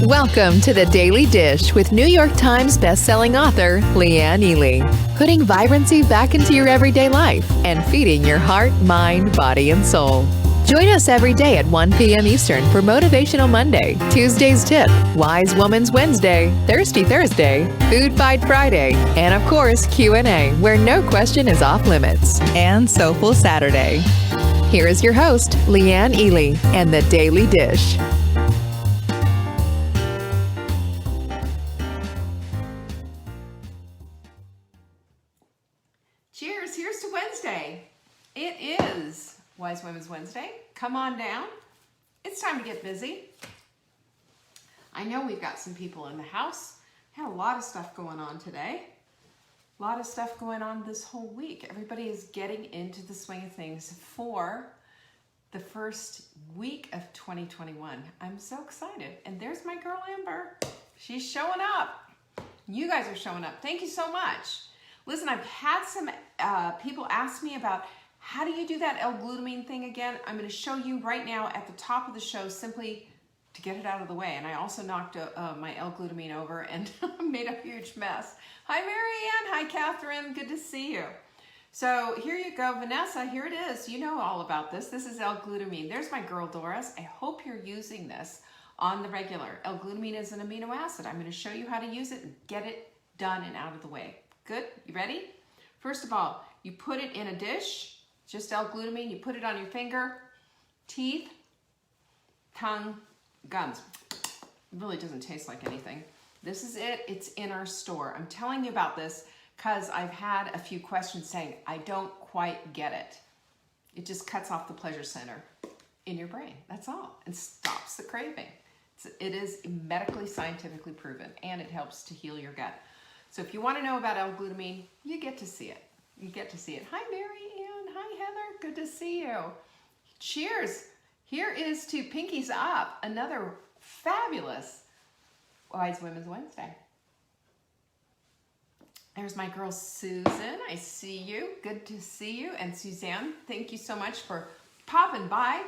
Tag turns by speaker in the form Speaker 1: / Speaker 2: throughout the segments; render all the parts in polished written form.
Speaker 1: Welcome to the Daily Dish with New York Times bestselling author Leanne Ely. Putting vibrancy back into your everyday life and feeding your heart, mind, body, and soul. Join us every day at 1 p.m. Eastern for Motivational Monday, Tuesday's Tip, Wise Woman's Wednesday, Thirsty Thursday, Food Fight Friday, and of course Q&A, where no question is off limits, and Soulful Saturday. Here is your host, Leanne Ely, and the Daily Dish.
Speaker 2: Cheers, here's to Wednesday. It is Wise Women's Wednesday. Come on down. It's time to get busy. I know we've got some people in the house. Had a lot of stuff going on today. A lot of stuff going on this whole week. Everybody is getting into the swing of things for the first week of 2021. I'm so excited. And there's my girl Amber. She's showing up. You guys are showing up. Thank you so much. Listen, I've had some people ask me about how do you do that L-glutamine thing again? I'm going to show you right now at the top of the show simply to get it out of the way. And I also knocked my L-glutamine over and made a huge mess. Hi, Marianne. Hi, Catherine. Good to see you. So here you go. Vanessa, here it is. You know all about this. This is L-glutamine. There's my girl, Doris. I hope you're using this on the regular. L-glutamine is an amino acid. I'm going to show you how to use it and get it done and out of the way. Good? You ready? First of all, you put it in a dish, just L-glutamine. You put it on your finger, teeth, tongue, gums. It really doesn't taste like anything. This is it. It's in our store. I'm telling you about this because I've had a few questions saying, I don't quite get it. It just cuts off the pleasure center in your brain. That's all. And stops the craving. It is medically, scientifically proven, and it helps to heal your gut. So if you want to know about L-glutamine, you get to see it. You get to see it. Hi, Mary Ann. Hi, Heather. Good to see you. Cheers. Here is to Pinkies Up, another fabulous Wise Women's Wednesday. There's my girl Susan. I see you. Good to see you. And Suzanne, thank you so much for popping by.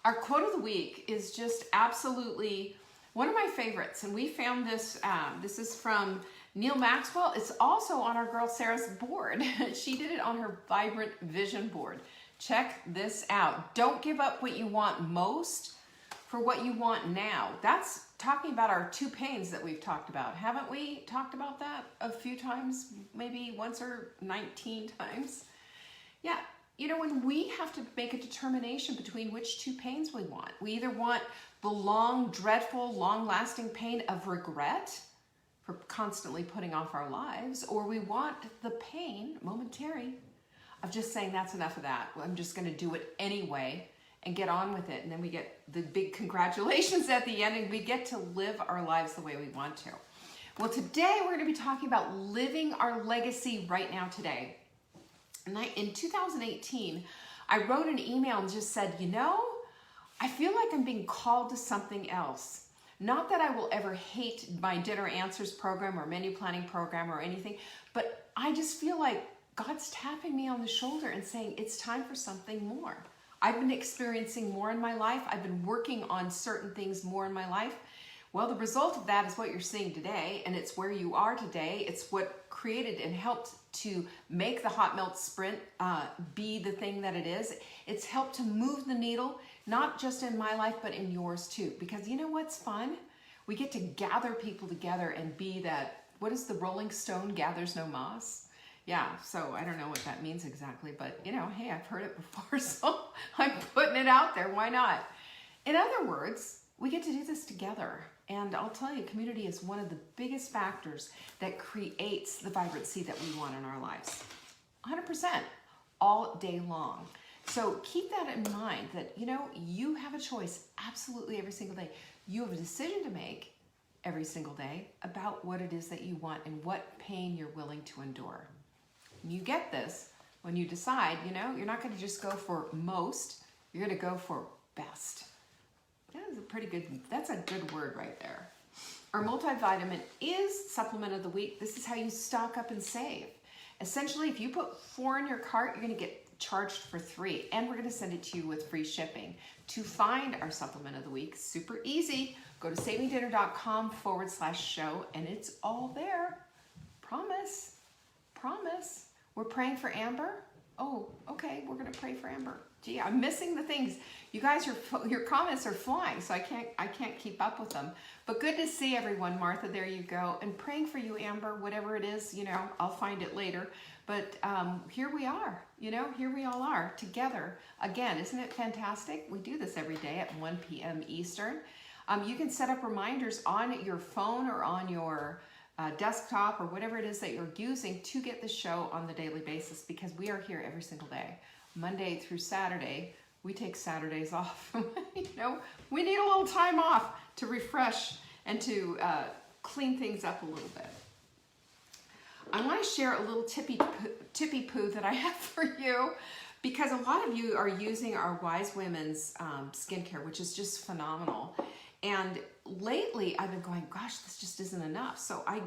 Speaker 2: Our quote of the week is just absolutely one of my favorites, and we found this, this is from Neil Maxwell. It's also on our girl Sarah's board. She did it on her Vibrant Vision board. Check this out. Don't give up what you want most for what you want now. That's talking about our two pains that we've talked about. Haven't we talked about that a few times? Maybe once or 19 times? Yeah. You know, when we have to make a determination between which two pains we want, we either want the long, dreadful, long-lasting pain of regret for constantly putting off our lives, or we want the pain, momentary, of just saying that's enough of that. I'm just going to do it anyway and get on with it. And then we get the big congratulations at the end, and we get to live our lives the way we want to. Well, today we're going to be talking about living our legacy right now today. And in 2018, I wrote an email and just said, you know, I feel like I'm being called to something else. Not that I will ever hate my dinner answers program or menu planning program or anything, but I just feel like God's tapping me on the shoulder and saying it's time for something more. I've been experiencing more in my life. I've been working on certain things more in my life. Well, the result of that is what you're seeing today, and it's where you are today. It's what created and helped to make the Hot Melt Sprint be the thing that it is. It's helped to move the needle, not just in my life, but in yours too. Because you know what's fun? We get to gather people together and be that, what is the Rolling Stone gathers no moss? Yeah, so I don't know what that means exactly, but you know, hey, I've heard it before, so I'm putting it out there. Why not? In other words, we get to do this together. And I'll tell you, community is one of the biggest factors that creates the vibrancy that we want in our lives. 100%, all day long. So keep that in mind that, you know, you have a choice absolutely every single day. You have a decision to make every single day about what it is that you want and what pain you're willing to endure. And you get this when you decide, you know, you're not going to just go for most, you're going to go for best. That's a good word right there. Our multivitamin is supplement of the week. This is how you stock up and save. Essentially, if you put 4 in your cart, you're going to get charged for 3, and we're going to send it to you with free shipping. To find our supplement of the week, super easy. Go to savingdinner.com/show, and it's all there. Promise. Promise. We're praying for Amber. Oh, okay, we're going to pray for Amber. Gee, I'm missing the things. You guys, your comments are flying, so I can't keep up with them. But good to see everyone. Martha, there you go. And praying for you, Amber, whatever it is, you know, I'll find it later. But here we are, you know, here we all are together. Again, isn't it fantastic? We do this every day at 1 p.m. Eastern. You can set up reminders on your phone or on your desktop or whatever it is that you're using to get the show on the daily basis, because we are here every single day, Monday through Saturday. We take Saturdays off. You know, we need a little time off to refresh and to clean things up a little bit. I want to share a little tippy poo that I have for you, because a lot of you are using our Wise Women's skincare, which is just phenomenal. And lately I've been going, gosh, this just isn't enough. So I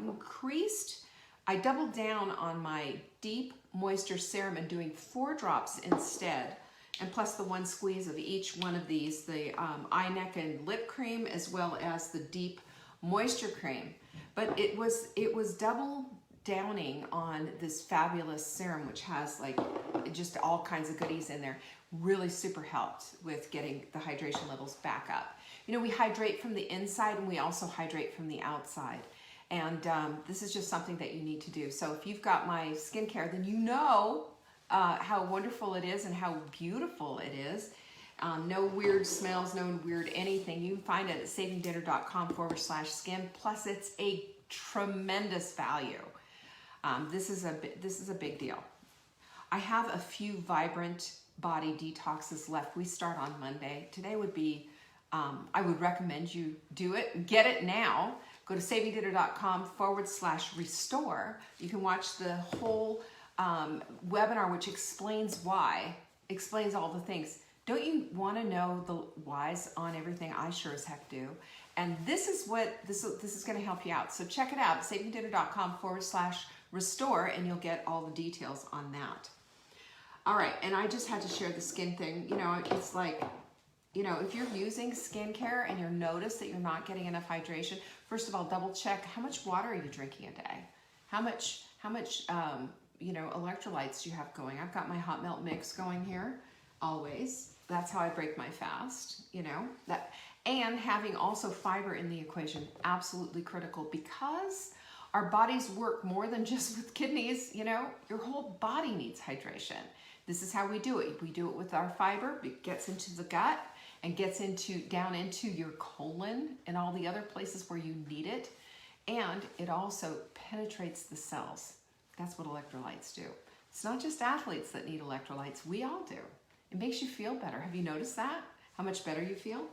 Speaker 2: doubled down on my deep moisture serum and doing 4 drops instead. And plus the 1 squeeze of each one of these, the eye, neck, and lip cream, as well as the deep moisture cream. But it was double downing on this fabulous serum, which has like just all kinds of goodies in there. Really super helped with getting the hydration levels back up. You know, we hydrate from the inside and we also hydrate from the outside. And this is just something that you need to do. So if you've got my skincare, then you know how wonderful it is and how beautiful it is. No weird smells, no weird anything. You can find it at savingdinner.com/skin. Plus, it's a tremendous value. This is a big deal. I have a few vibrant body detoxes left. We start on Monday. Today would be, I would recommend you do it. Get it now. Go to savingdinner.com/restore. You can watch the whole webinar, which explains all the things. Don't you want to know the whys on everything? I sure as heck do. And this is what this is going to help you out. So check it out, savingdinner.com/restore, and you'll get all the details on that. All right, and I just had to share the skin thing. You know, it's like, you know, if you're using skincare and you notice that you're not getting enough hydration, first of all, double check how much water are you drinking a day? How much you know, electrolytes do you have going? I've got my hot melt mix going here, always. That's how I break my fast, you know. And having also fiber in the equation, absolutely critical, because our bodies work more than just with kidneys, you know. Your whole body needs hydration. This is how we do it. We do it with our fiber. It gets into the gut and gets down into your colon and all the other places where you need it. And it also penetrates the cells. That's what electrolytes do. It's not just athletes that need electrolytes. We all do. It makes you feel better. Have you noticed that? How much better you feel?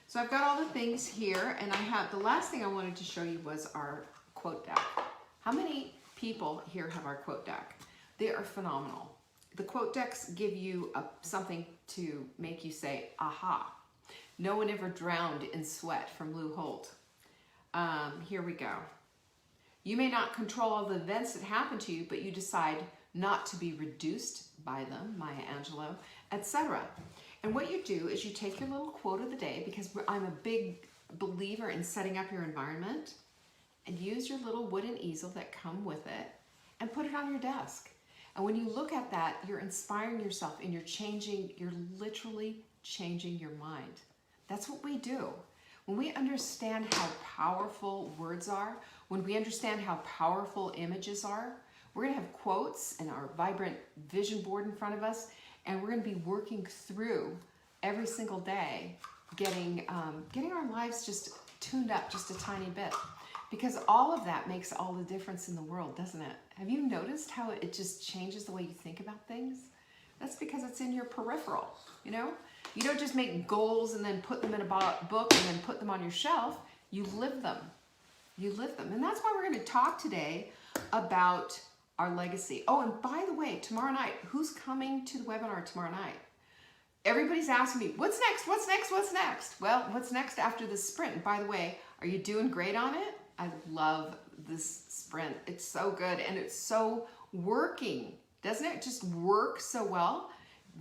Speaker 2: So I've got all the things here, and the last thing I wanted to show you was our quote deck. How many people here have our quote deck? They are phenomenal. The quote decks give you something to make you say, aha. No one ever drowned in sweat, from Lou Holt. Here we go. You may not control all the events that happen to you, but you decide not to be reduced by them, Maya Angelou, etc. And what you do is you take your little quote of the day, because I'm a big believer in setting up your environment, and use your little wooden easel that come with it and put it on your desk. And when you look at that, you're inspiring yourself and you're literally changing your mind. That's what we do. When we understand how powerful words are, when we understand how powerful images are, we're going to have quotes and our vibrant vision board in front of us, and we're going to be working through every single day, getting our lives just tuned up just a tiny bit. Because all of that makes all the difference in the world, doesn't it? Have you noticed how it just changes the way you think about things? That's because it's in your peripheral, you know? You don't just make goals and then put them in a book and then put them on your shelf. You live them. You live them. And that's why we're going to talk today about our legacy. Oh, and by the way, tomorrow night, who's coming to the webinar tomorrow night? Everybody's asking me, what's next? What's next? What's next? Well, what's next after this sprint? And by the way, are you doing great on it? I love this sprint. It's so good, and it's so working. Doesn't it just work so well?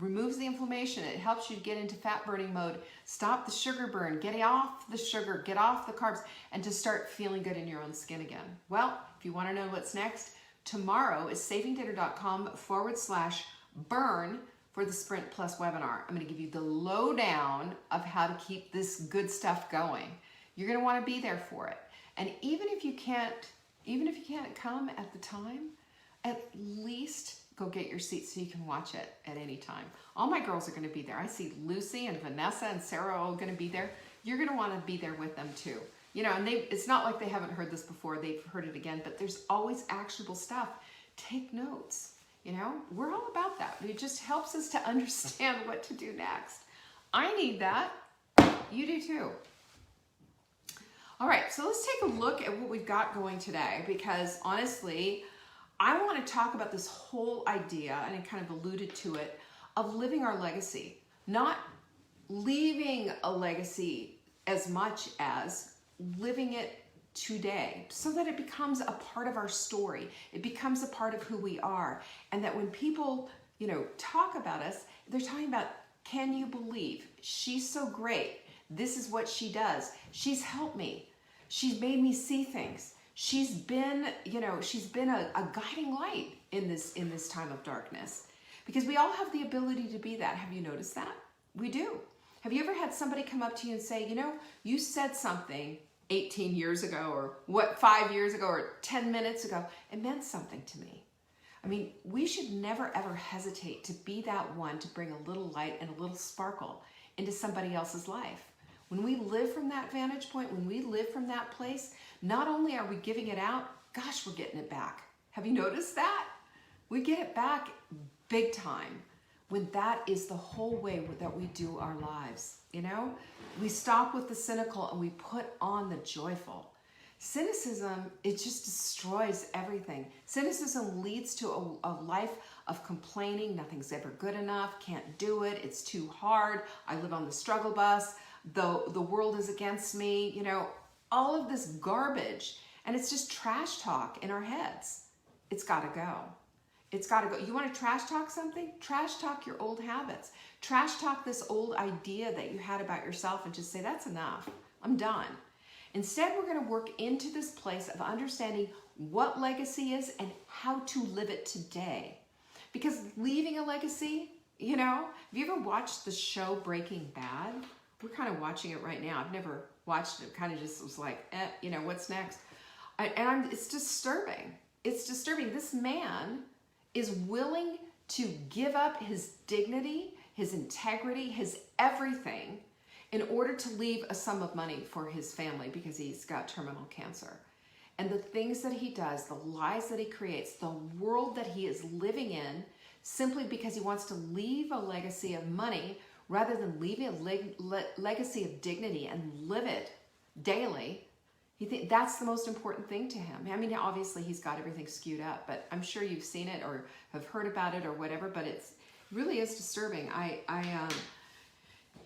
Speaker 2: Removes the inflammation. It helps you get into fat burning mode. Stop the sugar burn. Get off the sugar. Get off the carbs. And just start feeling good in your own skin again. Well, if you want to know what's next, tomorrow is savingdinner.com/burn for the Sprint Plus webinar. I'm going to give you the lowdown of how to keep this good stuff going. You're going to want to be there for it. And even if you can't come at the time, at least go get your seat so you can watch it at any time. All my girls are going to be there. I see Lucy and Vanessa and Sarah all going to be there. You're going to want to be there with them too. You know, and it's not like they haven't heard this before. They've heard it again, but there's always actionable stuff. Take notes. You know, we're all about that. It just helps us to understand what to do next. I need that. You do too. All right, so let's take a look at what we've got going today, because honestly, I want to talk about this whole idea, and I kind of alluded to it, of living our legacy. Not leaving a legacy as much as living it today, so that it becomes a part of our story. It becomes a part of who we are. And that when people, you know, talk about us, they're talking about, can you believe she's so great? This is what she does. She's helped me. She's made me see things. She's been, you know, she's been a guiding light in this time of darkness. Because we all have the ability to be that. Have you noticed that? We do. Have you ever had somebody come up to you and say, you know, you said something 18 years ago, or 5 years ago, or 10 minutes ago, it meant something to me. I mean, we should never ever hesitate to be that one to bring a little light and a little sparkle into somebody else's life. When we live from that vantage point, when we live from that place, not only are we giving it out, gosh, we're getting it back. Have you noticed that? We get it back big time when that is the whole way that we do our lives. You know, we stop with the cynical and we put on the joyful. Cynicism, it just destroys everything. Cynicism leads to a life of complaining. Nothing's ever good enough. Can't do it. It's too hard. I live on the struggle bus. The world is against me. You know, all of this garbage. And it's just trash talk in our heads. It's got to go. It's got to go. You want to trash talk something? Trash talk your old habits. Trash talk this old idea that you had about yourself and just say, that's enough. I'm done. Instead, we're going to work into this place of understanding what legacy is and how to live it today. Because leaving a legacy, you know, have you ever watched the show Breaking Bad? We're kind of watching it right now. I've never watched it. Kind of just was like, you know, what's next? It's disturbing. It's disturbing. This man is willing to give up his dignity, his integrity, his everything in order to leave a sum of money for his family because he's got terminal cancer. And the things that he does, the lies that he creates, the world that he is living in, simply because he wants to leave a legacy of money rather than leaving a legacy of dignity and live it daily. That's the most important thing to him. I mean, obviously he's got everything skewed up, but I'm sure you've seen it or have heard about it or whatever, but it really is disturbing. I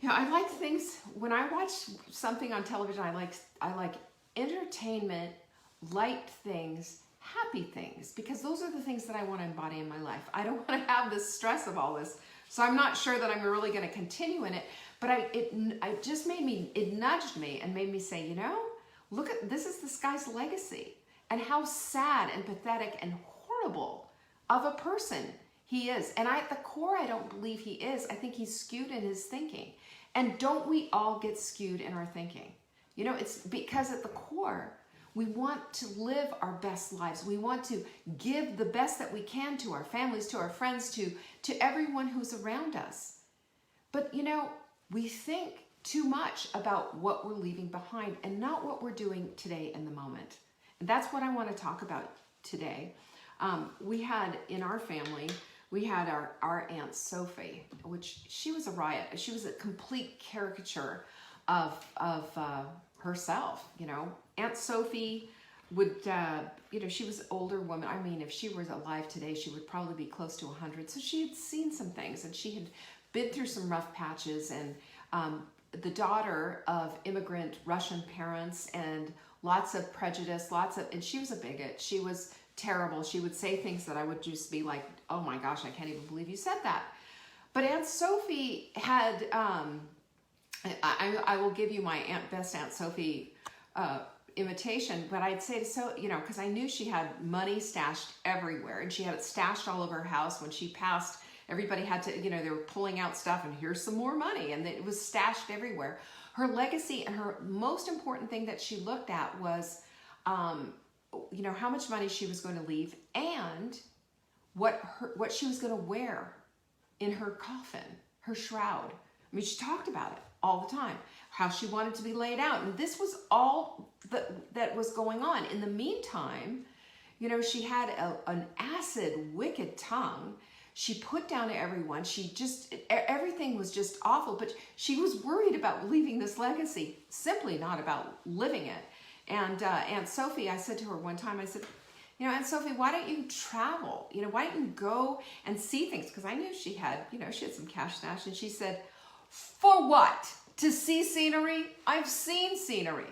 Speaker 2: like things, when I watch something on television, I like entertainment, light things, happy things, because those are the things that I want to embody in my life. I don't want to have the stress of all this. So I'm not sure that I'm really going to continue in it, but it nudged me and made me say, you know, look at, this is this guy's legacy and how sad and pathetic and horrible of a person he is. And at the core, I don't believe he is. I think he's skewed in his thinking. And don't we all get skewed in our thinking? You know, it's because at the core, we want to live our best lives. We want to give the best that we can to our families, to our friends, to everyone who's around us. But, you know, we think too much about what we're leaving behind and not what we're doing today in the moment. And that's what I want to talk about today. We had in our family, we had our Aunt Sophie, which she was a riot. She was a complete caricature of herself. You know, Aunt Sophie would, you know, she was an older woman. I mean, if she was alive today, she would probably be close to 100. So she had seen some things and she had been through some rough patches, and the daughter of immigrant Russian parents and lots of prejudice, and she was a bigot. She was terrible. She would say things that I would just be like, oh my gosh, I can't even believe you said that. But Aunt Sophie had, I will give you my best Aunt Sophie imitation, but I'd say because I knew she had money stashed everywhere, and she had it stashed all over her house. When she passed, everybody had to, they were pulling out stuff, and here's some more money, and it was stashed everywhere. Her legacy and her most important thing that she looked at was, how much money she was going to leave, and what she was going to wear in her coffin, her shroud. I mean, she talked about it all the time, how she wanted to be laid out. And this was all that was going on. In the meantime, she had an acid, wicked tongue. She put down everyone. Everything was just awful, but she was worried about leaving this legacy, simply not about living it. And Aunt Sophie, I said to her one time, I said, Aunt Sophie, why don't you travel? Why don't you go and see things? Because I knew she had some cash stash. And she said, for what? To see scenery? I've seen scenery.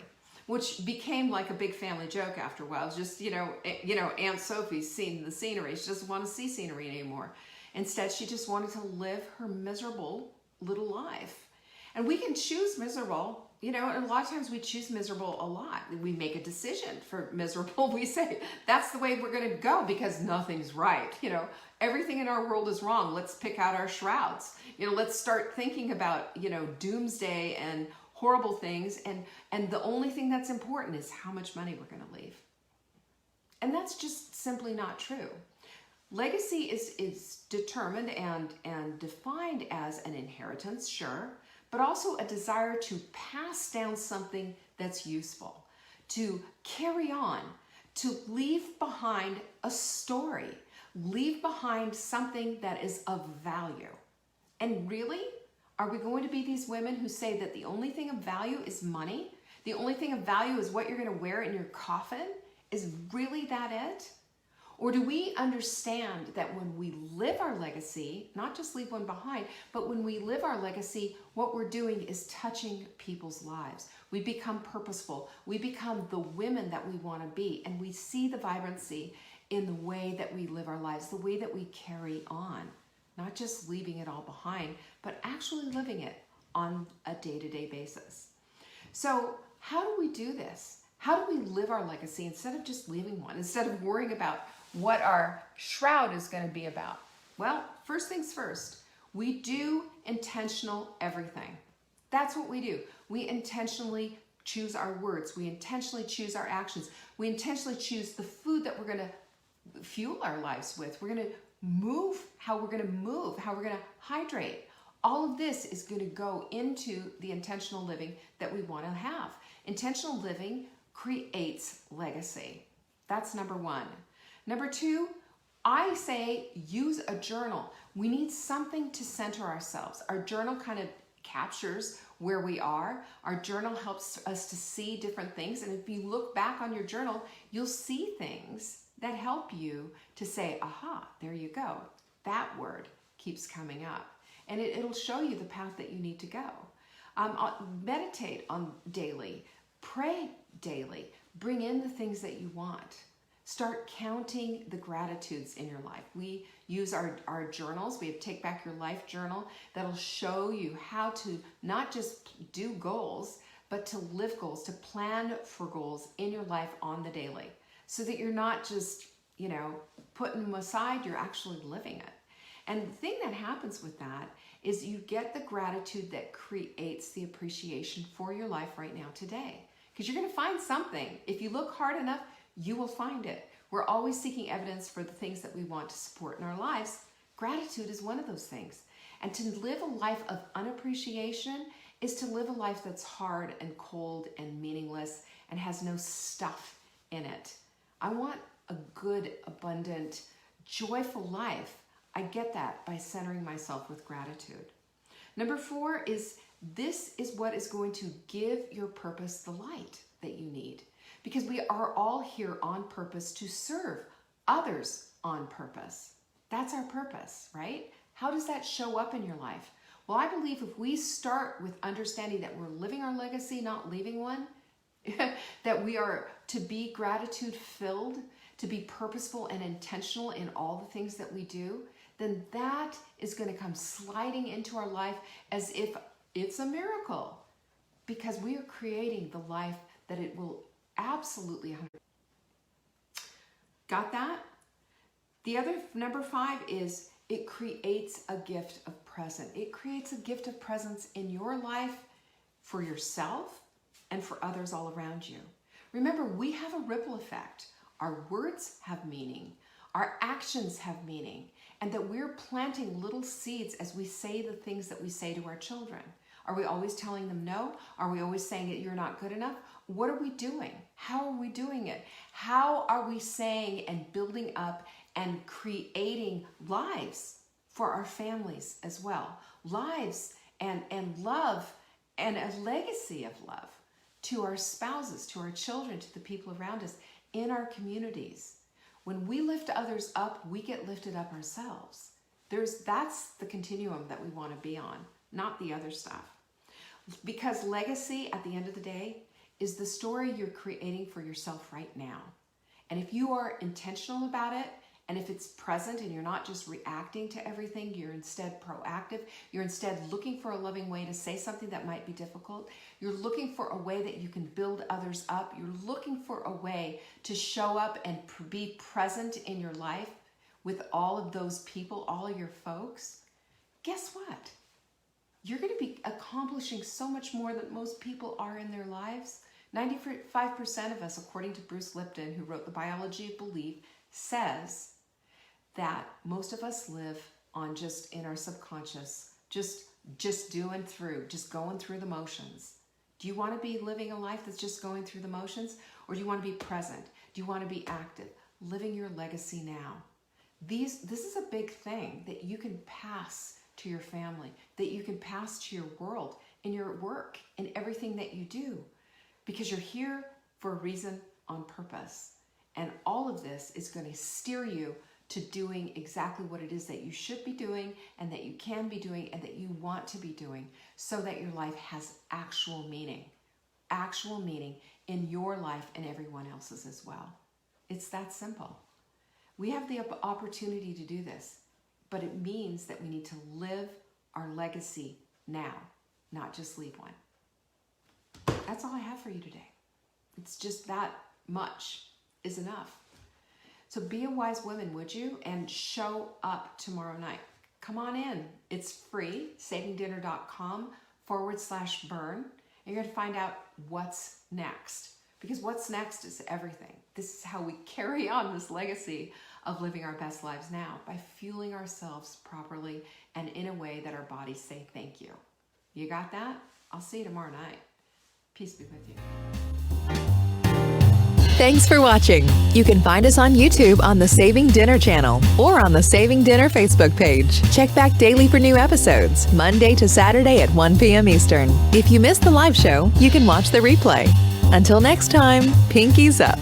Speaker 2: Which became like a big family joke after a while. Just, Aunt Sophie's seen the scenery. She doesn't want to see scenery anymore. Instead, she just wanted to live her miserable little life. And we can choose miserable. And a lot of times we choose miserable a lot. We make a decision for miserable. We say, that's the way we're going to go because nothing's right. Everything in our world is wrong. Let's pick out our shrouds. Let's start thinking about, doomsday and horrible things. And the only thing that's important is how much money we're going to leave. And that's just simply not true. Legacy is determined and defined as an inheritance, sure, but also a desire to pass down something that's useful, to carry on, to leave behind a story, leave behind something that is of value. And really, are we going to be these women who say that the only thing of value is money? The only thing of value is what you're going to wear in your coffin? Is really that it? Or do we understand that when we live our legacy, not just leave one behind, but when we live our legacy, what we're doing is touching people's lives. We become purposeful. We become the women that we want to be. And we see the vibrancy in the way that we live our lives, the way that we carry on. Not just leaving it all behind, but actually living it on a day-to-day basis. So how do we do this? How do we live our legacy instead of just leaving one, instead of worrying about what our shroud is going to be about? Well, first things first, we do intentional everything. That's what we do. We intentionally choose our words. We intentionally choose our actions. We intentionally choose the food that we're going to fuel our lives with. We're going to move, how we're going to move, how we're going to hydrate. All of this is going to go into the intentional living that we want to have. Intentional living creates legacy. That's number one. Number two, I say use a journal. We need something to center ourselves. Our journal kind of captures where we are. Our journal helps us to see different things. And if you look back on your journal, you'll see things that help you to say, aha, there you go. That word keeps coming up. And it'll show you the path that you need to go. Meditate on daily. Pray daily. Bring in the things that you want. Start counting the gratitudes in your life. We use our journals. We have Take Back Your Life journal that'll show you how to not just do goals, but to live goals, to plan for goals in your life on the daily, so that you're not just, putting them aside, you're actually living it. And the thing that happens with that is you get the gratitude that creates the appreciation for your life right now today. Because you're going to find something. If you look hard enough, you will find it. We're always seeking evidence for the things that we want to support in our lives. Gratitude is one of those things. And to live a life of unappreciation is to live a life that's hard and cold and meaningless and has no stuff in it. I want a good, abundant, joyful life. I get that by centering myself with gratitude. Number four is this is what is going to give your purpose the light that you need. Because we are all here on purpose to serve others on purpose. That's our purpose, right? How does that show up in your life? Well, I believe if we start with understanding that we're living our legacy, not leaving one, that we are to be gratitude filled, to be purposeful and intentional in all the things that we do, then that is going to come sliding into our life as if it's a miracle, because we are creating the life that it will absolutely 100%. Got that? The other number 5 is it creates a gift of present. It creates a gift of presence in your life for yourself and for others all around you. Remember, we have a ripple effect. Our words have meaning. Our actions have meaning. And that we're planting little seeds as we say the things that we say to our children. Are we always telling them no? Are we always saying that you're not good enough? What are we doing? How are we doing it? How are we saying and building up and creating lives for our families as well? Lives and love and a legacy of love to our spouses, to our children, to the people around us, in our communities. When we lift others up, we get lifted up ourselves. That's the continuum that we want to be on, not the other stuff. Because legacy, at the end of the day, is the story you're creating for yourself right now. And if you are intentional about it, and if it's present and you're not just reacting to everything, you're instead proactive, you're instead looking for a loving way to say something that might be difficult, you're looking for a way that you can build others up, you're looking for a way to show up and be present in your life with all of those people, all of your folks, guess what? You're going to be accomplishing so much more than most people are in their lives. 95% of us, according to Bruce Lipton, who wrote The Biology of Belief, says that most of us live on just in our subconscious, just going through the motions. Do you want to be living a life that's just going through the motions? Or do you want to be present? Do you want to be active? Living your legacy now. This is a big thing that you can pass to your family, that you can pass to your world, in your work, in everything that you do. Because you're here for a reason, on purpose. And all of this is going to steer you to doing exactly what it is that you should be doing and that you can be doing and that you want to be doing, so that your life has actual meaning in your life and everyone else's as well. It's that simple. We have the opportunity to do this, but it means that we need to live our legacy now, not just leave one. That's all I have for you today. It's just that much is enough. So be a wise woman, would you? And show up tomorrow night. Come on in. It's free, savingdinner.com/burn. You're going to find out what's next. Because what's next is everything. This is how we carry on this legacy of living our best lives now, by fueling ourselves properly and in a way that our bodies say thank you. You got that? I'll see you tomorrow night. Peace be with you.
Speaker 1: Thanks for watching. You can find us on YouTube on the Saving Dinner channel or on the Saving Dinner Facebook page. Check back daily for new episodes, Monday to Saturday at 1 p.m. Eastern. If you missed the live show, you can watch the replay. Until next time, pinkies up.